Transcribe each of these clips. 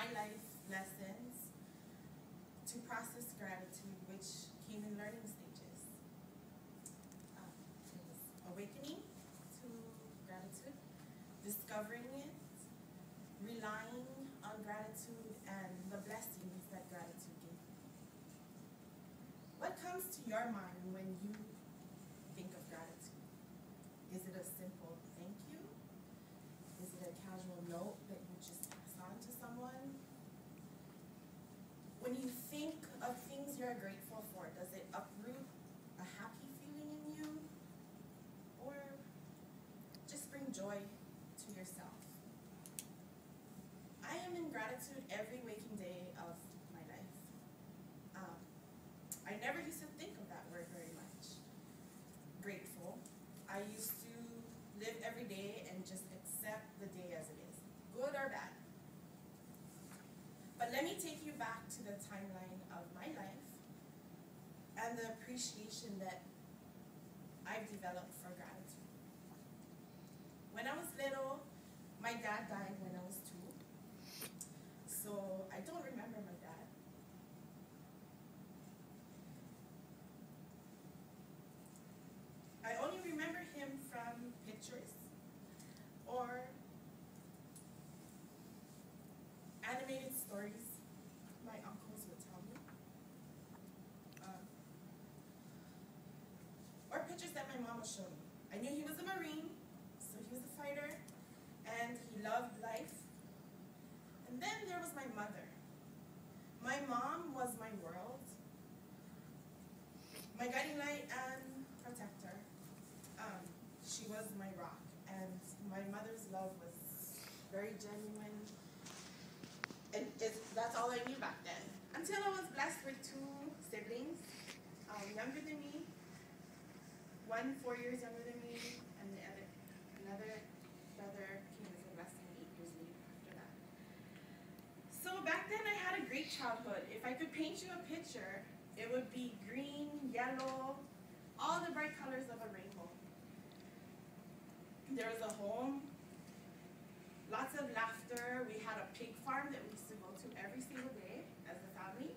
my life lessons to process gratitude, which came in learning stages. It was awakening to gratitude, discovering it, relying on gratitude, and the blessings that gratitude gives. What comes to your mind when you think of gratitude? Is it a simple thank you? Is it a casual note that you just pass on to someone? When you think of things you're grateful for, does it uproot a happy feeling in you? Or just bring joy to yourself? I am in gratitude every waking day of my life. I never used to think of that word very much. Grateful. I used to live every day and just accept the day as it is, good or bad. But let me take you back to the timeline of my life and the appreciation that I've developed for gratitude. When I was little, my dad died when I was 2. So I don't remember my dad. I only remember him from pictures or animated stories my uncles would tell me. Or pictures that my mom would show me. I knew he was a Marine, so he was a fighter, and he loved life. And then there was my mother. My mom was my world, my guiding light and protector. She was my rock, and my mother's love was very genuine. And that's all I knew back then. Until I was blessed with 2 siblings, younger than me. One 4 years younger than me, and another brother came as a blessing 8 years later after that. So back then I had a great childhood. If I could paint you a picture, it would be green, yellow, all the bright colors of a rainbow. There was a home, lots of laughter. We had a pig farm that we used to go to every single day as a family,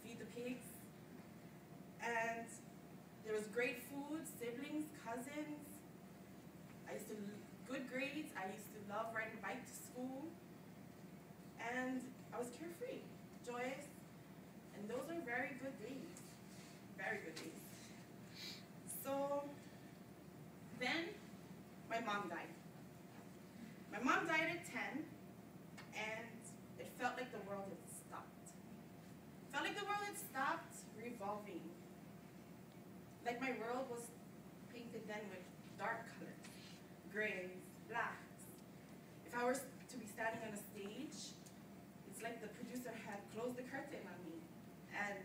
feed the pigs. And there was great food, siblings, cousins. Good grades. I used to love riding a bike to school. And I was carefree, joyous, and those are very good days. Very good days. So then my mom died. My mom died at 10, and it felt like the world had stopped. It felt like the world had stopped revolving. Like my world was painted then with dark colors, grays, blacks. If I were to be standing on a stage, it's like the producer had closed the curtain on me, and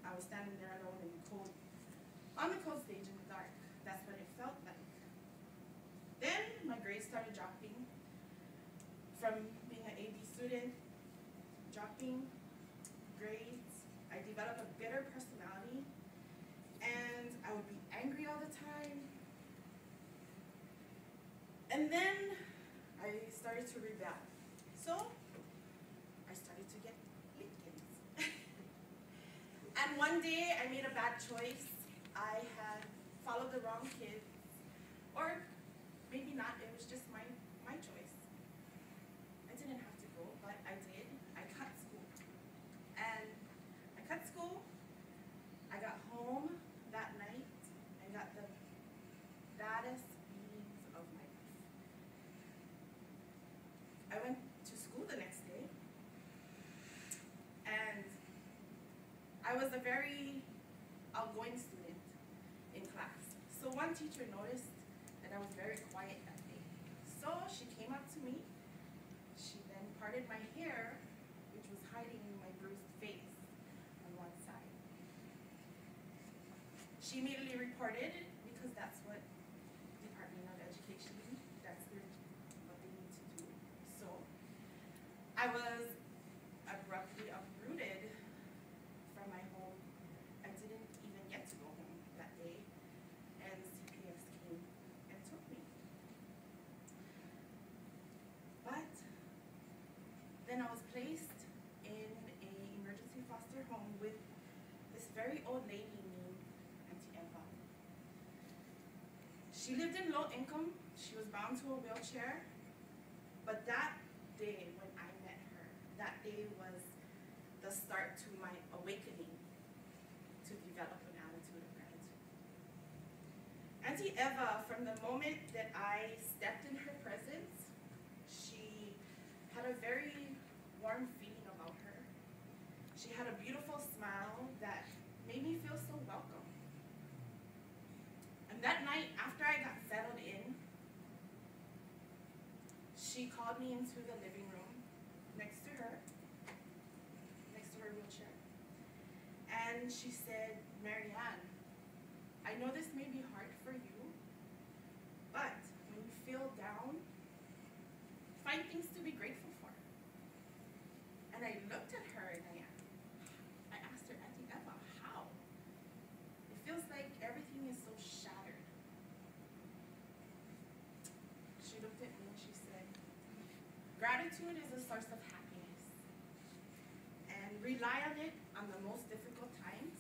I was standing there alone in the cold, on the cold stage in the dark. That's what it felt like. Then my grades started dropping. From being an AB student, dropping grades, I developed a bitter personality, and I would be angry all the time. And then I started to rebel. So I started to get lickings. And one day I made a bad choice. I had followed the wrong kid, or maybe not, it was just my choice. I didn't have to go, but I did. I cut school. And I cut school. I got home that night and got the baddest beatings of my life. I went to school the next day, and I was a very outgoing student in class. So one teacher noticed that I was very quiet that day. So she came up to me. She then parted my hair, which was hiding my bruised face on one side. She immediately reported it because that's what Department of Education, that's what they need to do. So I was abruptly uprooted from my home. I didn't even get to go home that day, and CPS came and took me. But Then I was placed in an emergency foster home with this very old lady named Auntie Eva. She lived in low income. She was bound to a wheelchair. But that day when I met her, that day was the start to my awakening to develop an attitude of gratitude. Auntie Eva, from the moment that I stepped in her presence, she had a very warm feeling about her. She had a beautiful smile that made me feel so welcome. And that night, after I got settled in, she called me into the living room next to her wheelchair. And she said, "Marianne, I know this may be hard for you, but when you feel down, find things to be grateful for." And I looked at her and I asked her, "Auntie Eva, how? It feels like everything is so shattered." She looked at me and she said, "Gratitude is a source of happiness, and rely on it on the most difficult times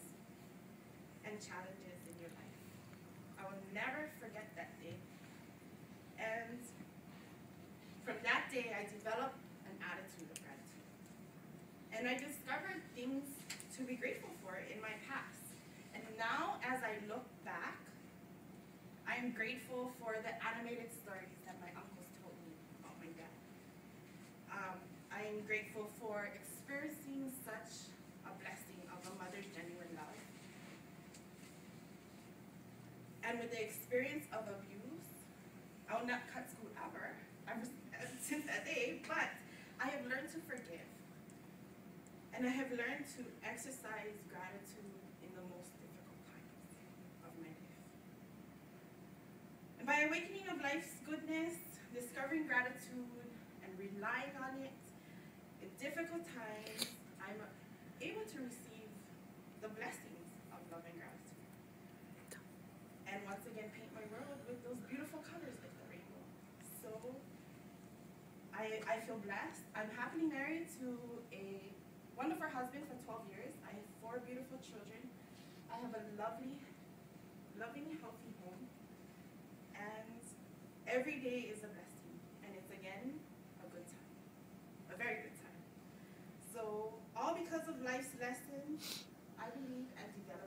and challenges in your life." I will never forget that day. And from that day, I developed an attitude of gratitude. And I discovered things to be grateful for in my past. And now, as I look back, I am grateful for the animated stories that my uncles told me about my dad. I am grateful for experiencing such a blessing of a mother's genuine love. And with the experience of abuse, I will not cut school ever since that day, but I have learned to forgive. And I have learned to exercise gratitude in the most difficult times of my life. And by awakening of life's goodness, discovering gratitude, and relying on it in difficult times, I'm able to receive the blessings of love and gratitude. And once again, paint my world with those beautiful colors like the rainbow. So I feel blessed. I'm happily married to a wonderful husband for 12 years. I have 4 beautiful children. I have a lovely, loving, healthy home. And every day is a blessing. And it's again a good time. A very good time. So all because of life's lessons, I believe, and development.